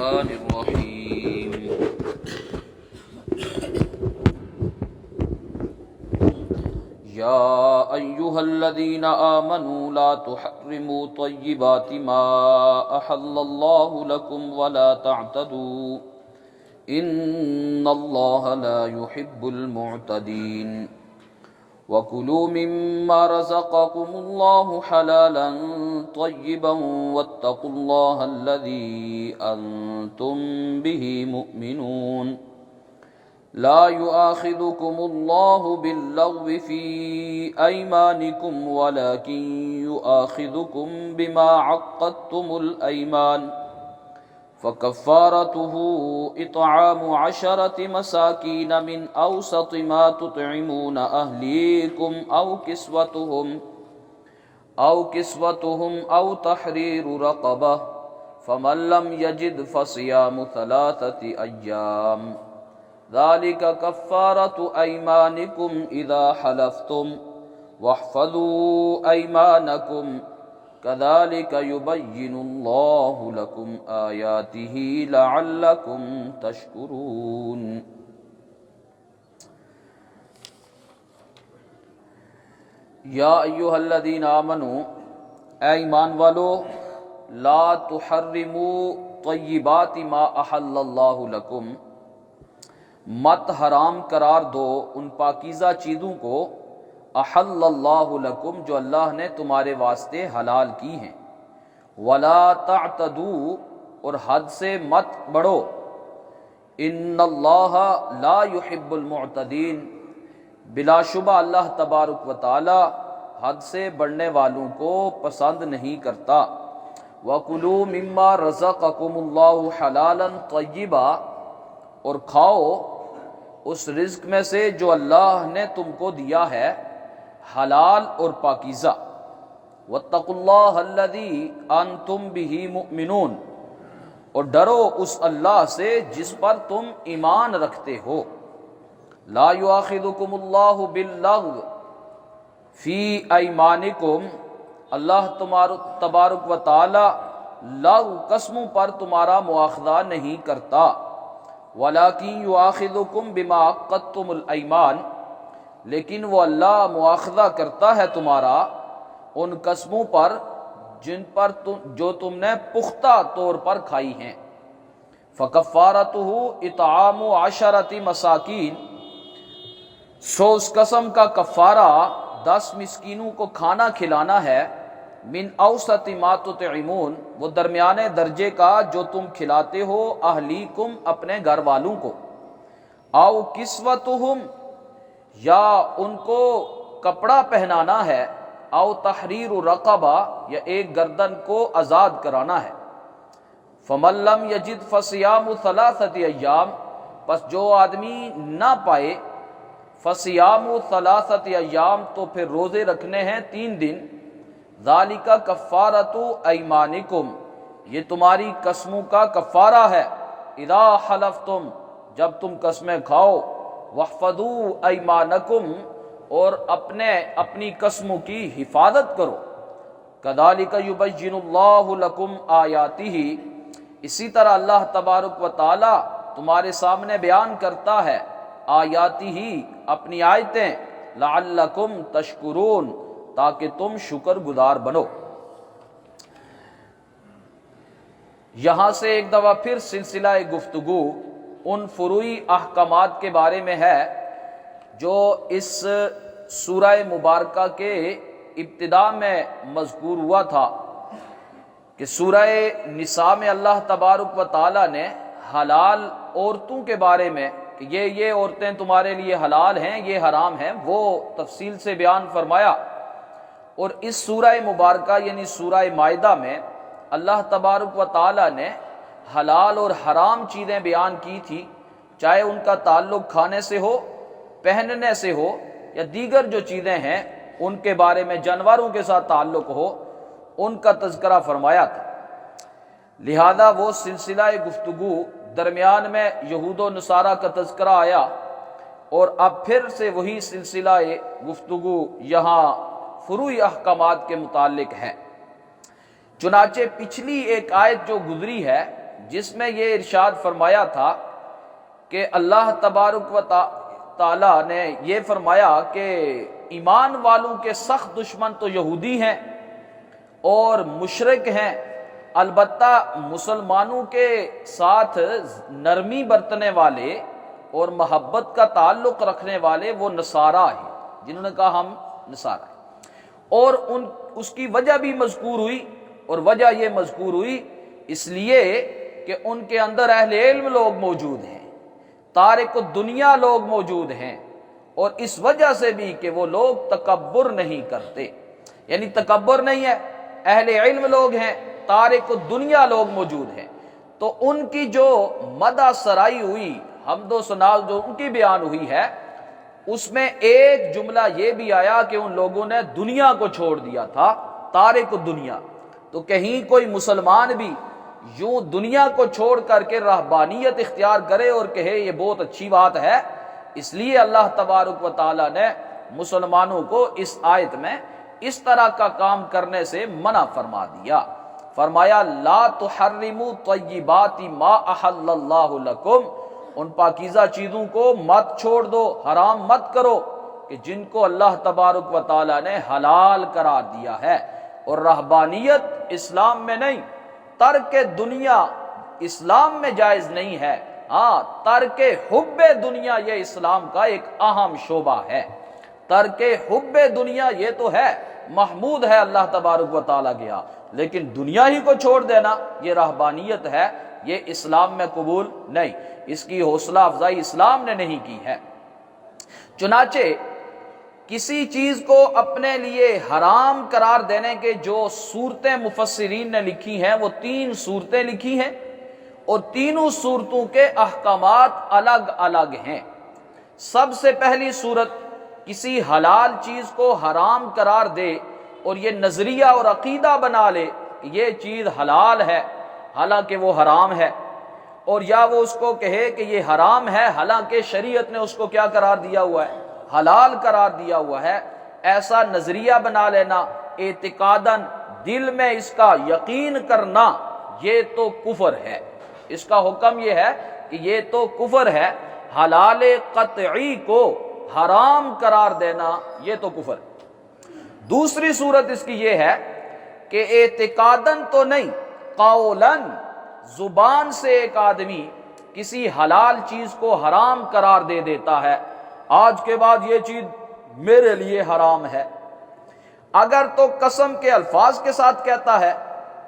الرحمن الرحيم يا أيها الذين آمنوا لا تحرموا طيبات ما أحل الله لكم ولا تعتدوا إن الله لا يحب المعتدين وَكُلُوا مِمَّا رَزَقَكُمُ اللَّهُ حَلَالًا طَيِّبًا وَاتَّقُوا اللَّهَ الَّذِي أَنْتُمْ بِهِ مُؤْمِنُونَ لا يؤاخذكم الله باللغو في أيمانكم ولكن يؤاخذكم بما عقدتم الأيمان فكفارته إطعام 10 مساكين من أوسط ما تطعمون أهليكم أو كسوتهم أو تحرير رقبة فمن لم يجد فصيام 3 أيام ذلك كفارة أيمانكم إذا حلفتم واحفظوا أيمانكم كذلك يبين الله لكم آياته لعلكم تشكرون یا ایھا الذین آمنوا، اے ایمان والو، لا تحرموا طیبات ما احل اللہ لکم، مت حرام قرار دو ان پاکیزہ چیزوں کو احل اللہ لکم جو اللہ نے تمہارے واسطے حلال کی ہیں، ولا تعتدوا اور حد سے مت بڑھو، ان اللہ لا يحب المعتدین، بلا شبہ اللہ تبارک و تعالی حد سے بڑھنے والوں کو پسند نہیں کرتا۔ وَكُلُوا مِمَّا رَزَقَكُمُ اللَّهُ حَلَالًا طَيِّبًا، اور کھاؤ اس رزق میں سے جو اللہ نے تم کو دیا ہے حلال اور پاکیزہ۔ وَاتَّقُوا اللَّهَ الَّذِي أَنْتُمْ بِهِ مُؤْمِنُونَ، اور ڈرو اس اللہ سے جس پر تم ایمان رکھتے ہو۔ لا یؤاخذکم اللہ باللغو فی ایمانکم، اللہ تبارک و تعالی لغو قسموں پر تمہارا مواخذہ نہیں کرتا، ولیکن یؤاخذکم بما عقدتم الایمان، لیکن وہ اللہ مواخذہ کرتا ہے تمہارا ان قسموں پر جو تم نے پختہ طور پر کھائی ہیں۔ فکفارتہ اطعام 10 مساکین، سو اس قسم کا کفارہ 10 مسکینوں کو کھانا کھلانا ہے، من اوسط ما تطعمون، وہ درمیانے درجے کا جو تم کھلاتے ہو اہلیکم اپنے گھر والوں کو، او کسوتہم، یا ان کو کپڑا پہنانا ہے، او تحریر رقبہ، یا ایک گردن کو آزاد کرانا ہے۔ فمن لم یجد فصیام 3 ایام، پس جو آدمی نہ پائے فصیام 3 ایام، تو پھر روزے رکھنے ہیں 3 دن۔ ذالک کفارۃ ایمانکم، یہ تمہاری قسموں کا کفارہ ہے، اذا حلفتم، جب تم قسمیں کھاؤ، واحفظوا ایمانکم، اور اپنی قسموں کی حفاظت کرو۔ کذالک یبین اللہ لکم آیاتہ، اسی طرح اللہ تبارک و تعالی تمہارے سامنے بیان کرتا ہے آیاتہ، اپنی آیتیں، لعلکم تشکرون، تاکہ تم شکر گزار بنو۔ یہاں سے ایک دفعہ پھر سلسلہ گفتگو ان فروعی احکامات کے بارے میں ہے جو اس سورہ مبارکہ کے ابتدا میں مذکور ہوا تھا، کہ سورہ نساء میں اللہ تبارک و تعالی نے حلال عورتوں کے بارے میں کہ یہ عورتیں تمہارے لیے حلال ہیں، یہ حرام ہیں، وہ تفصیل سے بیان فرمایا۔ اور اس سورہ مبارکہ یعنی سورہ مائدہ میں اللہ تبارک و تعالی نے حلال اور حرام چیزیں بیان کی تھی، چاہے ان کا تعلق کھانے سے ہو، پہننے سے ہو، یا دیگر جو چیزیں ہیں ان کے بارے میں، جانوروں کے ساتھ تعلق ہو، ان کا تذکرہ فرمایا تھا۔ لہذا وہ سلسلہ گفتگو درمیان میں یہود و نصارہ کا تذکرہ آیا، اور اب پھر سے وہی سلسلہ گفتگو یہاں فروعی احکامات کے متعلق ہے۔ چنانچہ پچھلی ایک آیت جو گزری ہے جس میں یہ ارشاد فرمایا تھا کہ اللہ تبارک و تعالی نے یہ فرمایا کہ ایمان والوں کے سخت دشمن تو یہودی ہیں اور مشرک ہیں، البتہ مسلمانوں کے ساتھ نرمی برتنے والے اور محبت کا تعلق رکھنے والے وہ نصارہ ہیں، جنہوں نے کہا ہم نصارہ ہیں۔ اور اس کی وجہ بھی مذکور ہوئی، اور وجہ یہ مذکور ہوئی اس لیے کہ ان کے اندر اہل علم لوگ موجود ہیں، تارک الدنیا لوگ موجود ہیں، اور اس وجہ سے بھی کہ وہ لوگ تکبر نہیں کرتے، یعنی تکبر نہیں ہے، اہل علم لوگ ہیں، تارک الدنیا لوگ موجود ہیں۔ تو ان کی جو مدح سرائی ہوئی، حمد و ثنا جو ان کی بیان ہوئی ہے، اس میں ایک جملہ یہ بھی آیا کہ ان لوگوں نے دنیا کو چھوڑ دیا تھا، تارک الدنیا۔ تو کہیں کوئی مسلمان بھی یوں دنیا کو چھوڑ کر کے رہبانیت اختیار کرے اور کہے یہ بہت اچھی بات ہے، اس لیے اللہ تبارک و تعالی نے مسلمانوں کو اس آیت میں اس طرح کا کام کرنے سے منع فرما دیا۔ فرمایا لا تحرموا طیبات ما احل اللہ لکم، ان پاکیزہ چیزوں کو مت چھوڑ دو، حرام مت کرو کہ جن کو اللہ تبارک و تعالی نے حلال قرار دیا ہے۔ اور رہبانیت اسلام میں نہیں، ترک دنیا اسلام میں جائز نہیں ہے، ہاں ترک حب دنیا یہ اسلام کا ایک اہم شعبہ ہے۔ ترک حب دنیا یہ تو ہے، محمود ہے اللہ تبارک و تعالیٰ گیا، لیکن دنیا ہی کو چھوڑ دینا یہ رہبانیت ہے، یہ اسلام میں قبول نہیں، اس کی حوصلہ افزائی اسلام نے نہیں کی ہے۔ چنانچہ کسی چیز کو اپنے لیے حرام قرار دینے کے جو صورتیں مفسرین نے لکھی ہیں وہ 3 صورتیں لکھی ہیں، اور تینوں صورتوں کے احکامات الگ الگ ہیں۔ سب سے پہلی صورت کسی حلال چیز کو حرام قرار دے اور یہ نظریہ اور عقیدہ بنا لے کہ یہ چیز حلال ہے حالانکہ وہ حرام ہے، اور یا وہ اس کو کہے کہ یہ حرام ہے حالانکہ شریعت نے اس کو کیا قرار دیا ہوا ہے، حلال قرار دیا ہوا ہے۔ ایسا نظریہ بنا لینا، اعتقاداً دل میں اس کا یقین کرنا، یہ تو کفر ہے۔ اس کا حکم یہ ہے کہ یہ تو کفر ہے، حلال قطعی کو حرام قرار دینا یہ تو کفر ہے۔ دوسری صورت اس کی یہ ہے کہ اعتقاداً تو نہیں، قولاً زبان سے ایک آدمی کسی حلال چیز کو حرام قرار دے دیتا ہے، آج کے بعد یہ چیز میرے لیے حرام ہے۔ اگر تو قسم کے الفاظ کے ساتھ کہتا ہے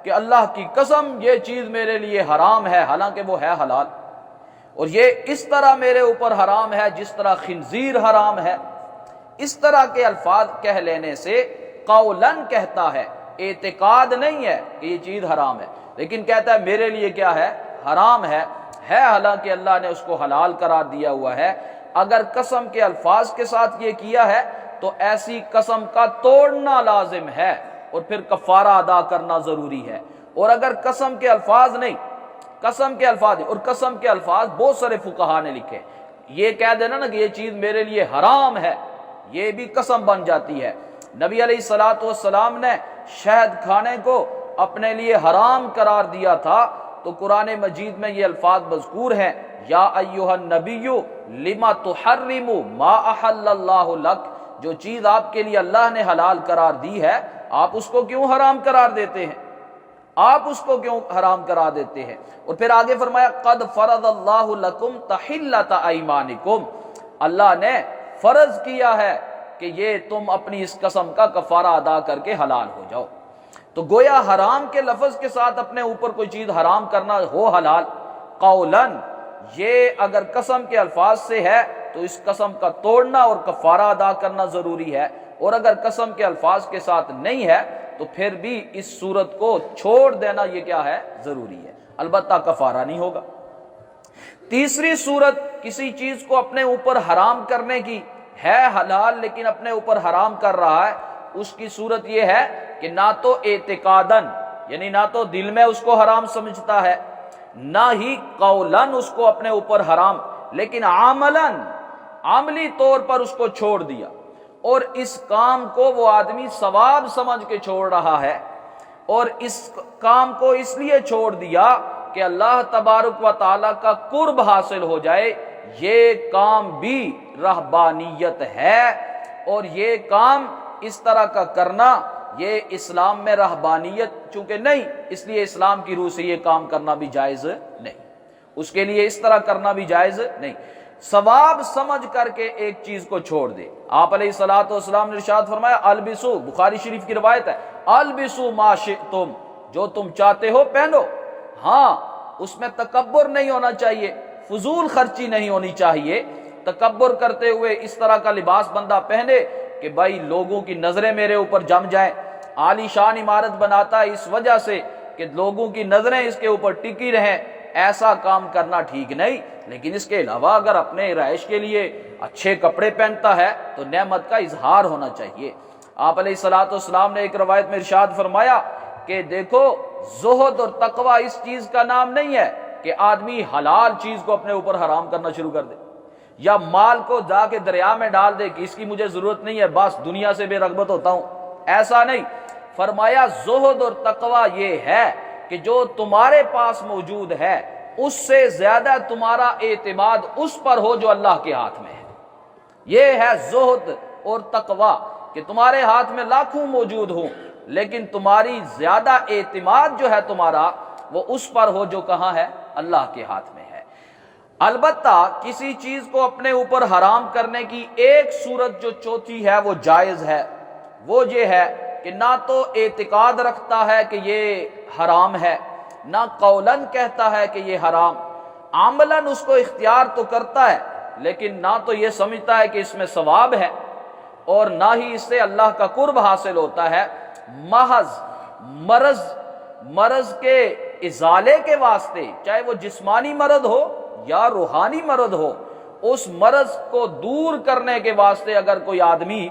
کہ اللہ کی قسم یہ چیز میرے لیے حرام ہے حالانکہ وہ ہے حلال، اور یہ اس طرح میرے اوپر حرام ہے جس طرح خنزیر حرام ہے، اس طرح کے الفاظ کہہ لینے سے قولاً کہتا ہے، اعتقاد نہیں ہے کہ یہ چیز حرام ہے، لیکن کہتا ہے میرے لیے کیا ہے، حرام ہے حالانکہ اللہ نے اس کو حلال قرار دیا ہوا ہے۔ اگر قسم کے الفاظ کے ساتھ یہ کیا ہے تو ایسی قسم کا توڑنا لازم ہے اور پھر کفارہ ادا کرنا ضروری ہے۔ اور اگر قسم کے الفاظ نہیں، قسم کے الفاظ اور قسم کے الفاظ بہت سارے فقہا نے لکھے، یہ کہہ دینا نا کہ یہ چیز میرے لیے حرام ہے، یہ بھی قسم بن جاتی ہے۔ نبی علیہ الصلوۃ والسلام نے شہد کھانے کو اپنے لیے حرام قرار دیا تھا، تو قرآن مجید میں یہ الفاظ مذکور ہیں، یا ایھا النبی لما تحرم ما احل اللہ لک، جو چیز آپ کے لیے اللہ نے حلال قرار دی ہے آپ اس کو کیوں حرام قرار دیتے ہیں، آپ اس کو کیوں حرام قرار دیتے ہیں۔ اور پھر آگے فرمایا قد فرض اللہ لکم تحلۃ ایمانکم، اللہ نے فرض کیا ہے کہ یہ تم اپنی اس قسم کا کفارہ ادا کر کے حلال ہو جاؤ۔ تو گویا حرام کے لفظ کے ساتھ اپنے اوپر کوئی چیز حرام کرنا ہو حلال، قولاً یہ اگر قسم کے الفاظ سے ہے تو اس قسم کا توڑنا اور کفارہ ادا کرنا ضروری ہے، اور اگر قسم کے الفاظ کے ساتھ نہیں ہے تو پھر بھی اس صورت کو چھوڑ دینا یہ کیا ہے، ضروری ہے، البتہ کفارہ نہیں ہوگا۔ تیسری صورت کسی چیز کو اپنے اوپر حرام کرنے کی، ہے حلال لیکن اپنے اوپر حرام کر رہا ہے، اس کی صورت یہ ہے کہ نہ تو اعتقاداً یعنی نہ تو دل میں اس کو حرام سمجھتا ہے، نہ ہی قولاً اس کو اپنے اوپر حرام، لیکن عملاً عملی طور پر اس کو چھوڑ دیا، اور اس کام کو وہ آدمی ثواب سمجھ کے چھوڑ رہا ہے، اور اس کام کو اس لیے چھوڑ دیا کہ اللہ تبارک و تعالیٰ کا قرب حاصل ہو جائے، یہ کام بھی رہبانیت ہے، اور یہ کام اس طرح کا کرنا یہ اسلام میں رہبانیت چونکہ نہیں، اس لیے اسلام کی روح سے یہ کام کرنا بھی جائز نہیں، اس کے لیے اس طرح کرنا بھی جائز نہیں۔ ثواب سمجھ کر کے ایک چیز کو چھوڑ دے۔ آپ علیہ الصلوۃ والسلام نے ارشاد فرمایا البسو، بخاری شریف کی روایت ہے، البسو ما شئتم، جو تم چاہتے ہو پہنو، ہاں اس میں تکبر نہیں ہونا چاہیے، فضول خرچی نہیں ہونی چاہیے۔ تکبر کرتے ہوئے اس طرح کا لباس بندہ پہنے کہ بھائی لوگوں کی نظریں میرے اوپر جم جائیں، عالی شان عمارت بناتا ہے اس وجہ سے کہ لوگوں کی نظریں اس کے اوپر ٹکی رہیں، ایسا کام کرنا ٹھیک نہیں۔ لیکن اس کے علاوہ اگر اپنے رہائش کے لیے اچھے کپڑے پہنتا ہے تو نعمت کا اظہار ہونا چاہیے۔ آپ علیہ الصلوۃ والسلام نے ایک روایت میں ارشاد فرمایا کہ دیکھو زہد اور تقوی اس چیز کا نام نہیں ہے کہ آدمی حلال چیز کو اپنے اوپر حرام کرنا شروع کر دے، یا مال کو جا کے دریا میں ڈال دے کہ اس کی مجھے ضرورت نہیں ہے، بس دنیا سے بے رغبت ہوتا ہوں، ایسا نہیں۔ فرمایا زہد اور تقوی یہ ہے کہ جو تمہارے پاس موجود ہے اس سے زیادہ تمہارا اعتماد اس پر ہو جو اللہ کے ہاتھ میں ہے، یہ ہے زہد اور تقوی، کہ تمہارے ہاتھ میں لاکھوں موجود ہوں لیکن تمہاری زیادہ اعتماد جو ہے تمہارا وہ اس پر ہو جو کہاں ہے، اللہ کے ہاتھ میں ہے۔ البتہ کسی چیز کو اپنے اوپر حرام کرنے کی ایک صورت جو چوتھی ہے وہ جائز ہے، وہ یہ ہے کہ نہ تو اعتقاد رکھتا ہے کہ یہ حرام ہے، نہ قولاً کہتا ہے کہ یہ حرام، عملاً اس کو اختیار تو کرتا ہے لیکن نہ تو یہ سمجھتا ہے کہ اس میں ثواب ہے اور نہ ہی اس سے اللہ کا قرب حاصل ہوتا ہے، محض مرض کے ازالے کے واسطے، چاہے وہ جسمانی مرض ہو یا روحانی مرض ہو، اس مرض کو دور کرنے کے واسطے اگر کوئی آدمی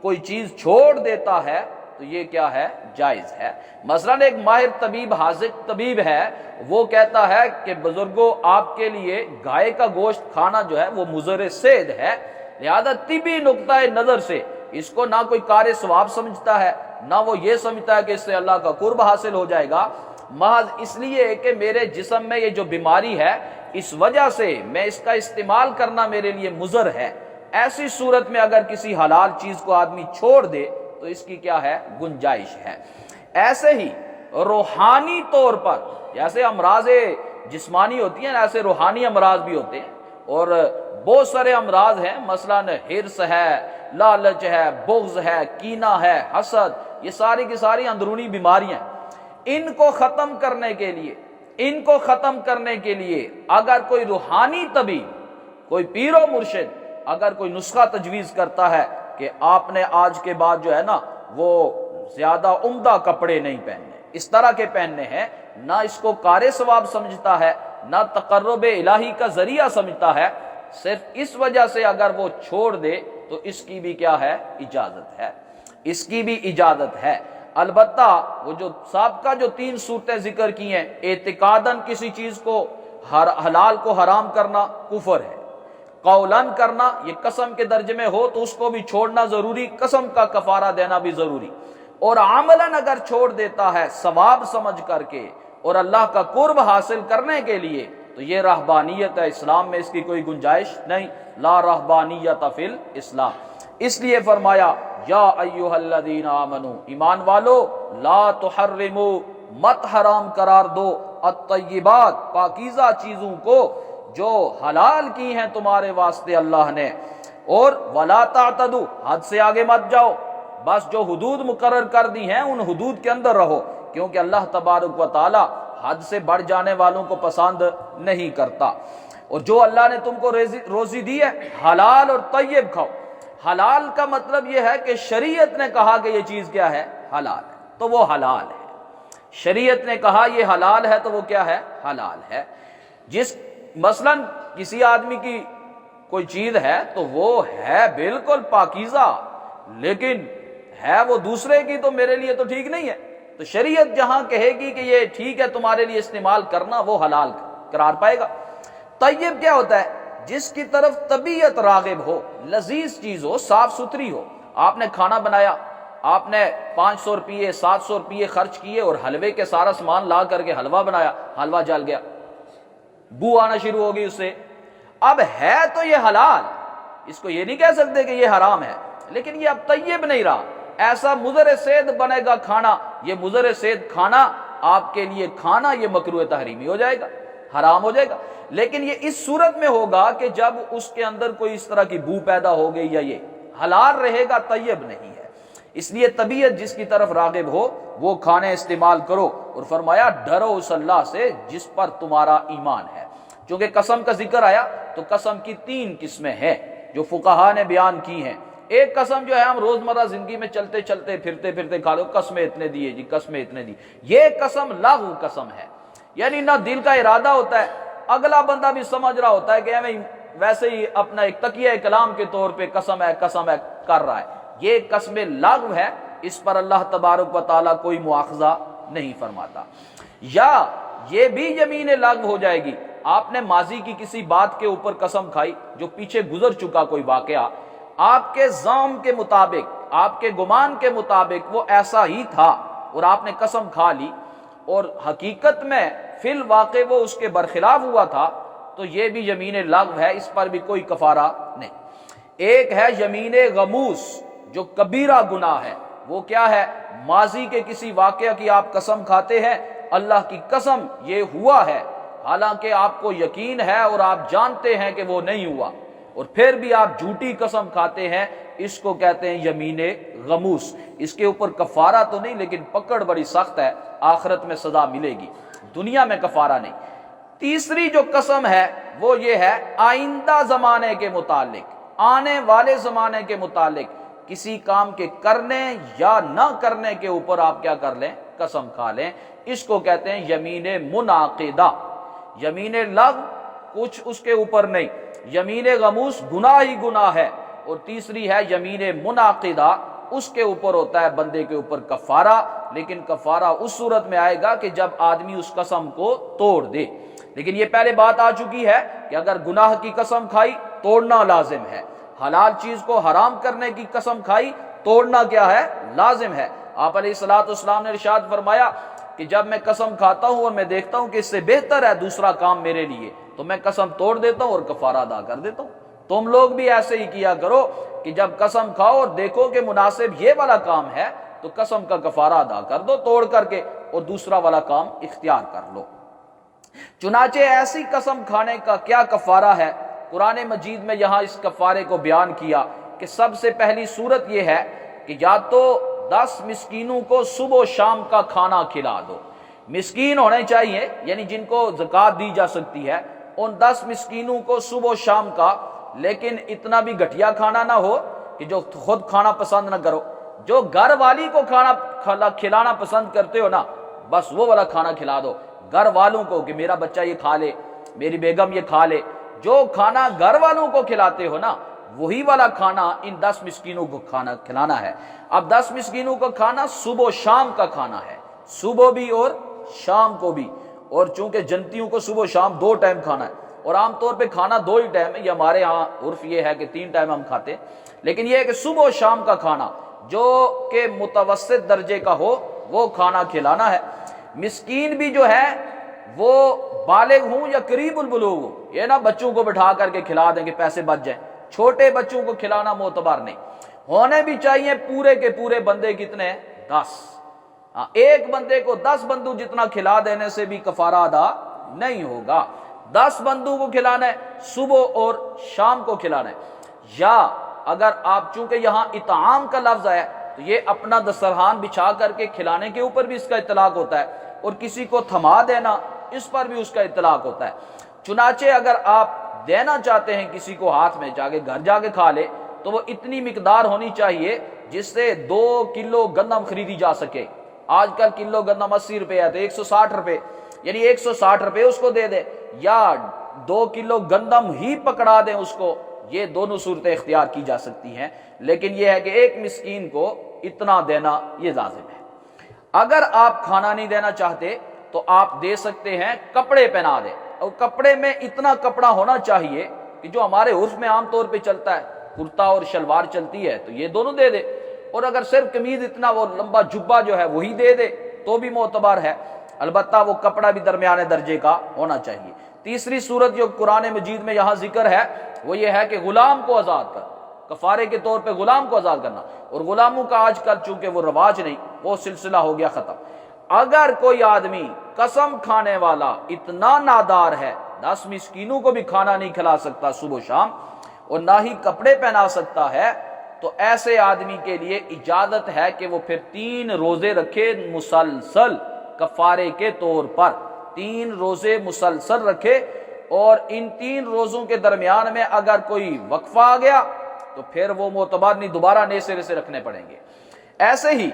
کوئی چیز چھوڑ دیتا ہے تو یہ کیا ہے، جائز ہے۔ مثلا ایک ماہر طبیب، حاذق طبیب ہے، وہ کہتا ہے کہ بزرگوں آپ کے لیے گائے کا گوشت کھانا جو ہے وہ مضر صحت ہے، لہذا طبی نقطۂ نظر سے اس کو نہ کوئی کار ثواب سمجھتا ہے نہ وہ یہ سمجھتا ہے کہ اس سے اللہ کا قرب حاصل ہو جائے گا، محض اس لیے کہ میرے جسم میں یہ جو بیماری ہے اس وجہ سے میں اس کا استعمال کرنا میرے لیے مضر ہے۔ ایسی صورت میں اگر کسی حلال چیز کو آدمی چھوڑ دے تو اس کی کیا ہے، گنجائش ہے۔ ایسے ہی روحانی طور پر جیسے امراض جسمانی ہوتی ہیں ایسے روحانی امراض بھی ہوتے ہیں، اور بہت سارے امراض ہیں، مثلا حرص ہے، لالچ ہے، بغض ہے، کینہ ہے، حسد، یہ ساری کی ساری اندرونی بیماریاں، ان کو ختم کرنے کے لیے اگر کوئی روحانی طبیب، کوئی پیر و مرشد اگر کوئی نسخہ تجویز کرتا ہے کہ آپ نے آج کے بعد جو ہے نا وہ زیادہ عمدہ کپڑے نہیں پہننے، اس طرح کے پہننے ہیں، نہ اس کو کار ثواب سمجھتا ہے نہ تقرب الہی کا ذریعہ سمجھتا ہے، صرف اس وجہ سے اگر وہ چھوڑ دے تو اس کی بھی کیا ہے، اجازت ہے، اس کی بھی اجازت ہے۔ البتہ وہ جو سابقہ جو 3 صورتیں ذکر کی ہیں، اعتقاداً کسی چیز کو حلال کو حرام کرنا کفر ہے، قولاً کرنا یہ قسم کے درجے میں ہو تو اس کو بھی چھوڑنا ضروری، قسم کا کفارہ دینا بھی ضروری، اور عملاً اگر چھوڑ دیتا ہے ثواب سمجھ کر کے اور اللہ کا قرب حاصل کرنے کے لیے تو یہ رہبانیت ہے، اسلام میں اس کی کوئی گنجائش نہیں، لا رہبانیت فی الاسلام۔ اس لیے فرمایا یا ایھا الذین آمنو، ایمان والو، لا تحرموا، مت حرام قرار دو، الطیبات، پاکیزہ چیزوں کو جو حلال کی ہیں تمہارے واسطے اللہ نے، اور ولا تعتدوا، حد سے آگے مت جاؤ، بس جو حدود مقرر کر دی ہیں ان حدود کے اندر رہو، کیونکہ اللہ تبارک و تعالی حد سے بڑھ جانے والوں کو پسند نہیں کرتا۔ اور جو اللہ نے تم کو روزی دی ہے حلال اور طیب کھاؤ۔ حلال کا مطلب یہ ہے کہ شریعت نے کہا کہ یہ چیز کیا ہے، حلال ہے تو وہ حلال ہے، شریعت نے کہا یہ حلال ہے تو وہ کیا ہے، حلال ہے۔ جس مثلا کسی آدمی کی کوئی چیز ہے تو وہ ہے بالکل پاکیزہ لیکن ہے وہ دوسرے کی تو میرے لیے تو ٹھیک نہیں ہے، تو شریعت جہاں کہے گی کہ یہ ٹھیک ہے تمہارے لیے استعمال کرنا، وہ حلال قرار پائے گا۔ طیب کیا ہوتا ہے، جس کی طرف طبیعت راغب ہو، لذیذ چیز ہو، صاف ستھری ہو۔ آپ نے کھانا بنایا، آپ نے 500 روپیے 700 روپیے خرچ کیے اور حلوے کے سارا سامان لا کر کے حلوہ بنایا، حلوہ جل گیا، بو آنا شروع ہو گئی اس سے۔ اب ہے تو یہ حلال، اس کو یہ نہیں کہہ سکتے کہ یہ حرام ہے، لیکن یہ اب طیب نہیں رہا، ایسا مضر صید بنے گا کھانا، یہ مضر صید کھانا آپ کے لیے کھانا یہ مکروہ تحریمی ہو جائے گا، حرام ہو جائے گا۔ لیکن یہ اس صورت میں ہوگا کہ جب اس کے اندر کوئی اس طرح کی بو پیدا ہو گئی، یا یہ حلال رہے گا، طیب نہیں ہے۔ اس لیے طبیعت جس کی طرف راغب ہو وہ کھانے استعمال کرو، اور فرمایا ڈرو اس اللہ سے جس پر تمہارا ایمان ہے۔ چونکہ قسم کا ذکر آیا تو قسم کی 3 قسمیں ہیں جو فقہا نے بیان کی ہیں۔ ایک قسم جو ہے ہم روزمرہ زندگی میں چلتے چلتے پھرتے پھرتے کھا لو، قسمیں اتنے دیے جی، قسمیں اتنے دی، یہ قسم لغو قسم ہے، یعنی نہ دل کا ارادہ ہوتا ہے، اگلا بندہ بھی سمجھ رہا ہوتا ہے کہ ہمیں ویسے ہی اپنا ایک تکیہ کلام کے طور پہ قسم ہے کر رہا ہے، یہ قسم لغو ہے، اس پر اللہ تبارک و تعالیٰ کوئی مواخذہ نہیں فرماتا۔ یا یہ بھی یمین لغو ہو جائے گی، آپ نے ماضی کی کسی بات کے اوپر قسم کھائی جو پیچھے گزر چکا کوئی واقعہ، آپ کے ظن کے مطابق، آپ کے گمان کے مطابق وہ ایسا ہی تھا اور آپ نے قسم کھا لی، اور حقیقت میں فی الواقع وہ اس کے برخلاف ہوا تھا، تو یہ بھی یمین لغو ہے، اس پر بھی کوئی کفارہ نہیں۔ ایک ہے یمین غموس جو کبیرہ گناہ ہے، وہ کیا ہے؟ ماضی کے کسی واقعہ کی آپ قسم کھاتے ہیں، اللہ کی قسم یہ ہوا ہے، حالانکہ آپ کو یقین ہے اور آپ جانتے ہیں کہ وہ نہیں ہوا، اور پھر بھی آپ جھوٹی قسم کھاتے ہیں، اس کو کہتے ہیں یمین غموس۔ اس کے اوپر کفارہ تو نہیں، لیکن پکڑ بڑی سخت ہے، آخرت میں سزا ملے گی، دنیا میں کفارہ نہیں۔ تیسری جو قسم ہے وہ یہ ہے آئندہ زمانے کے متعلق، آنے والے زمانے کے متعلق کسی کام کے کرنے یا نہ کرنے کے اوپر آپ کیا کر لیں؟ قسم کھا لیں، اس کو کہتے ہیں یمین منعقدہ۔ یمین لغو کچھ اس کے اوپر نہیں، یمین غموس گناہ ہی گناہ ہے، اور تیسری ہے یمین منعقدہ، اس کے اوپر ہوتا ہے بندے کے اوپر کفارہ، لیکن کفارہ اس صورت میں آئے گا کہ جب آدمی اس قسم کو توڑ دے۔ لیکن یہ پہلے بات آ چکی ہے کہ اگر گناہ کی قسم کھائی توڑنا لازم ہے، حلال چیز کو حرام کرنے کی قسم کھائی توڑنا کیا ہے؟ لازم ہے۔ آپ علیہ الصلوۃ والسلام نے ارشاد فرمایا کہ جب میں قسم کھاتا ہوں اور میں دیکھتا ہوں کہ اس سے بہتر ہے دوسرا کام میرے لیے، تو میں قسم توڑ دیتا ہوں اور کفارہ ادا کر دیتا ہوں۔ تم لوگ بھی ایسے ہی کیا کرو کہ جب قسم کھاؤ اور دیکھو کہ مناسب یہ والا کام ہے تو قسم کا کفارہ ادا کر دو توڑ کر کے، اور دوسرا والا کام اختیار کر لو۔ چنانچہ ایسی قسم کھانے کا کیا کفارہ ہے؟ قرآن مجید میں یہاں اس کفارے کو بیان کیا کہ سب سے پہلی صورت یہ ہے کہ یا تو 10 مسکینوں کو صبح و شام کا کھانا کھلا دو۔ مسکین ہونے چاہیے، یعنی جن کو زکوٰۃ دی جا سکتی ہے، ان 10 مسکینوں کو صبح و شام کا، لیکن اتنا بھی گھٹیا کھانا نہ ہو کہ جو خود کھانا پسند نہ کرو، جو گھر والی کو کھانا کھلانا پسند کرتے ہو نا، بس وہ والا کھانا کھلا دو گھر والوں کو، کہ میرا بچہ یہ کھا لے، میری بیگم یہ کھا لے۔ جو کھانا گھر والوں کو کھلاتے ہو نا، وہی والا کھانا ان 10 مسکینوں کو کھانا کھلانا ہے۔ اب 10 مسکینوں کا کھانا صبح و شام کا کھانا ہے، صبح بھی اور شام کو بھی، اور چونکہ جنتیوں کو صبح و شام 2 ٹائم کھانا ہے، اور عام طور پہ کھانا 2 ہی ٹائم ہے، یہ ہمارے ہاں عرف یہ ہے کہ 3 ٹائم ہم کھاتے ہیں، لیکن یہ ہے کہ صبح و شام کا کھانا جو کہ متوسط درجے کا ہو وہ کھانا کھلانا ہے۔ مسکین بھی جو ہے وہ بالغ ہوں یا قریب البلوغ ہوں، یہ نہ بچوں کو بٹھا کر کے کھلا دیں کہ پیسے بچ جائیں، چھوٹے بچوں کو کھلانا معتبر نہیں، ہونے بھی چاہیے پورے کے پورے بندے کتنے؟ 10۔ ایک بندے کو 10 بندوں جتنا کھلا دینے سے بھی کفارہ ادا نہیں ہوگا، 10 بندوں کو کھلانا ہے، صبح اور شام کو کھلانا ہے۔ یا اگر آپ، چونکہ یہاں اطعام کا لفظ ہے تو یہ اپنا دسترخوان بچھا کر کے کھلانے کے اوپر بھی اس کا اطلاق ہوتا ہے، اور کسی کو تھما دینا اس پر بھی اس کا اطلاق ہوتا ہے۔ چنانچہ اگر آپ دینا چاہتے ہیں کسی کو ہاتھ میں، جا کے گھر جا کے کھا لے، تو وہ اتنی مقدار ہونی چاہیے جس سے 2 کلو گندم خریدی جا سکے۔ آج کل کلو گندم 80 روپے ہے تو 160 روپے، یعنی 160 روپے اس کو دے دے، یا 2 کلو گندم ہی پکڑا دیں اس کو، یہ دونوں صورتیں اختیار کی جا سکتی ہیں، لیکن یہ ہے کہ ایک مسکین کو اتنا دینا یہ لازم ہے۔ اگر آپ کھانا نہیں دینا چاہتے تو آپ دے سکتے ہیں کپڑے پہنا دیں، اور کپڑے میں اتنا کپڑا ہونا چاہیے کہ جو ہمارے عرف میں عام طور پہ چلتا ہے، کرتا اور شلوار چلتی ہے تو یہ دونوں دے دے، اور اگر صرف قمیض اتنا وہ لمبا جبہ جو ہے وہی دے دے تو بھی معتبر ہے، البتہ وہ کپڑا بھی درمیانے درجے کا ہونا چاہیے۔ تیسری صورت جو قرآن مجید میں یہاں ذکر ہے وہ یہ ہے کہ غلام کو آزاد کر، کفارے کے طور پہ غلام کو آزاد کرنا، اور غلاموں کا آج کل چونکہ وہ رواج نہیں، وہ سلسلہ ہو گیا ختم۔ اگر کوئی آدمی قسم کھانے والا اتنا نادار ہے، 10 مسکینوں کو بھی کھانا نہیں کھلا سکتا صبح و شام، اور نہ ہی کپڑے پہنا سکتا ہے، تو ایسے آدمی کے لیے اجازت ہے کہ وہ پھر 3 روزے رکھے مسلسل کفارے کے طور پر، 3 روزے مسلسل رکھے، اور ان 3 روزوں کے درمیان میں اگر کوئی وقفہ آ گیا تو پھر وہ معتبر نہیں، دوبارہ نئے سرے سے رکھنے پڑیں گے۔ ایسے ہی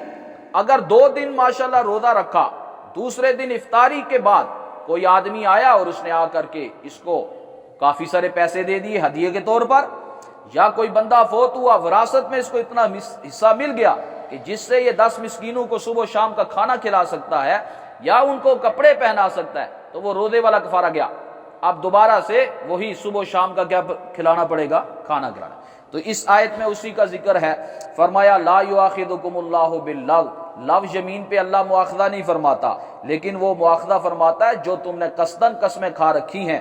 اگر 2 دن ماشاءاللہ روزہ رکھا، دوسرے دن افطاری کے بعد کوئی آدمی آیا اور اس نے آ کر کے اس کو کافی سارے پیسے دے دیے ہدیے کے طور پر، یا کوئی بندہ فوت ہوا، وراثت میں اس کو اتنا حصہ مل گیا کہ جس سے یہ 10 مسکینوں کو صبح و شام کا کھانا کھلا سکتا ہے یا ان کو کپڑے پہنا سکتا ہے، تو وہ روزے والا کفارہ گیا، اب دوبارہ سے وہی صبح و شام کا کیا کھلانا پڑے گا؟ کھانا کھلانا۔ تو اس آیت میں اسی کا ذکر ہے، فرمایا لا یؤاخذکم اللہ باللغو، لفظ یمین پہ اللہ مواخذہ نہیں فرماتا، لیکن وہ مواخذہ فرماتا ہے جو تم نے قصداً قسمیں کھا رکھی ہیں،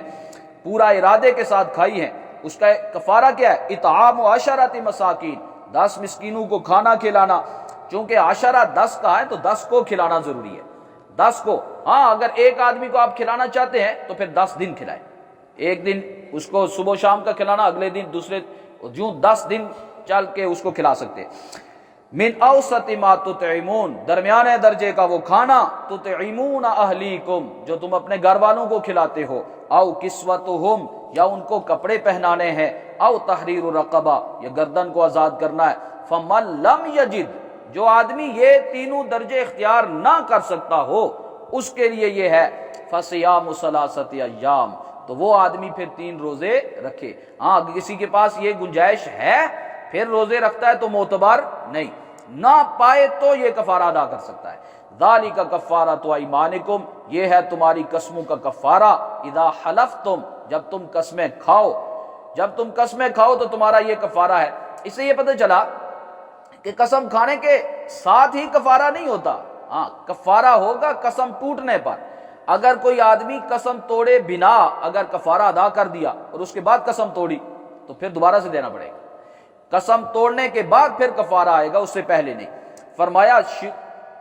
پورا ارادے کے ساتھ کھائی ہیں، اس کا کفارہ کیا ہے؟ اطعام 10 مساکین، 10 مسکینوں کو کھانا کھلانا، چونکہ 10 10 کا ہے تو 10 کو کھلانا ضروری ہے، 10 کو۔ ہاں اگر ایک آدمی کو آپ کھلانا چاہتے ہیں تو پھر 10 دن کھلائیں، ایک دن اس کو صبح و شام کا کھلانا، اگلے دن دوسرے، جو 10 دن چل کے اس کو کھلا سکتے۔ من اوسط ما تطعمون، درمیانے درجے کا وہ کھانا، تطعمون اہلیکم، جو تم اپنے گھر والوں کو کھلاتے ہو، او کسوتہم، یا ان کو کپڑے پہنانے ہیں، او تحریر رقبہ، یا گردن کو آزاد کرنا ہے۔ فمن لم یجد، جو آدمی یہ تینوں درجے اختیار نہ کر سکتا ہو، اس کے لیے یہ ہے فصیام 3 ایام، تو وہ آدمی پھر 3 روزے رکھے۔ ہاں اگر کسی کے پاس یہ گنجائش ہے پھر روزے رکھتا ہے تو معتبر نہیں، نہ پائے تو یہ کفارہ ادا کر سکتا ہے۔ ذالک کفارۃ ایمانکم، یہ ہے تمہاری قسموں کا کفارہ، اذا حلفتم، جب تم قسمیں کھاؤ، جب تم قسمیں کھاؤ تو تمہارا یہ کفارہ ہے۔ اس سے یہ پتہ چلا کہ قسم کھانے کے ساتھ ہی کفارہ نہیں ہوتا، ہاں کفارہ ہوگا قسم ٹوٹنے پر۔ اگر کوئی آدمی قسم توڑے بنا اگر کفارہ ادا کر دیا اور اس کے بعد قسم توڑی تو پھر دوبارہ سے دینا پڑے گا، قسم توڑنے کے بعد پھر کفارہ آئے گا، اس سے پہلے نہیں۔ فرمایا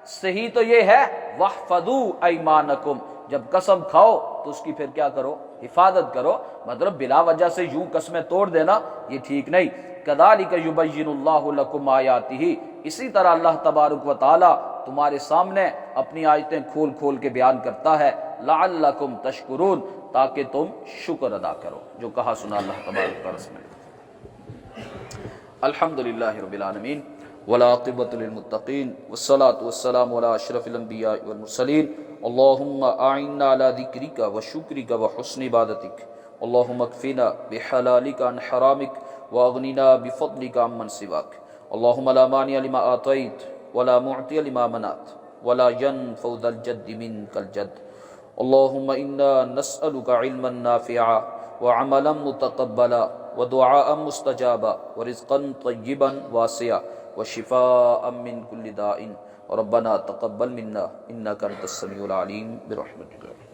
صحیح تو یہ ہے وَاحْفَظُوا أَيْمَانَكُمْ، جب قسم کھاؤ تو اس کی پھر کیا کرو؟ حفاظت کرو، مطلب بلا وجہ سے یوں قسمیں توڑ دینا یہ ٹھیک نہیں۔ كَذَلِكَ يُبَيِّنُ اللَّهُ لَكُمْ آيَاتِهِ، اسی طرح اللہ تبارک و تعالی تمہارے سامنے اپنی آیتیں کھول کھول کے بیان کرتا ہے، لعلکم تشکرون، تاکہ تم شکر ادا کرو۔ جو کہا سنا اللہ تبارک و تعالی۔ الحمدللہ رب العالمین والعاقبۃ للمتقین والصلاة والسلام علی اشرف الانبیاء والمرسلین، اللہم اعنا علی ذکرک وشکرک وحسن عبادتک، اللہم اکفنا بحلالک عن حرامک واغننا بفضلک عمن سواک، اللہم لا مانع لما آتیت ولا معطی لما منعت ولا ينفع ذا الجد منک الجد، اللہم انا نسألک علما نافعا وعملا متقبلا ودعاء مستجابا ورزقا طیبا واسعا وشفاء من كل داء، ربنا تقبل منا انك انت السميع العليم برحمتك۔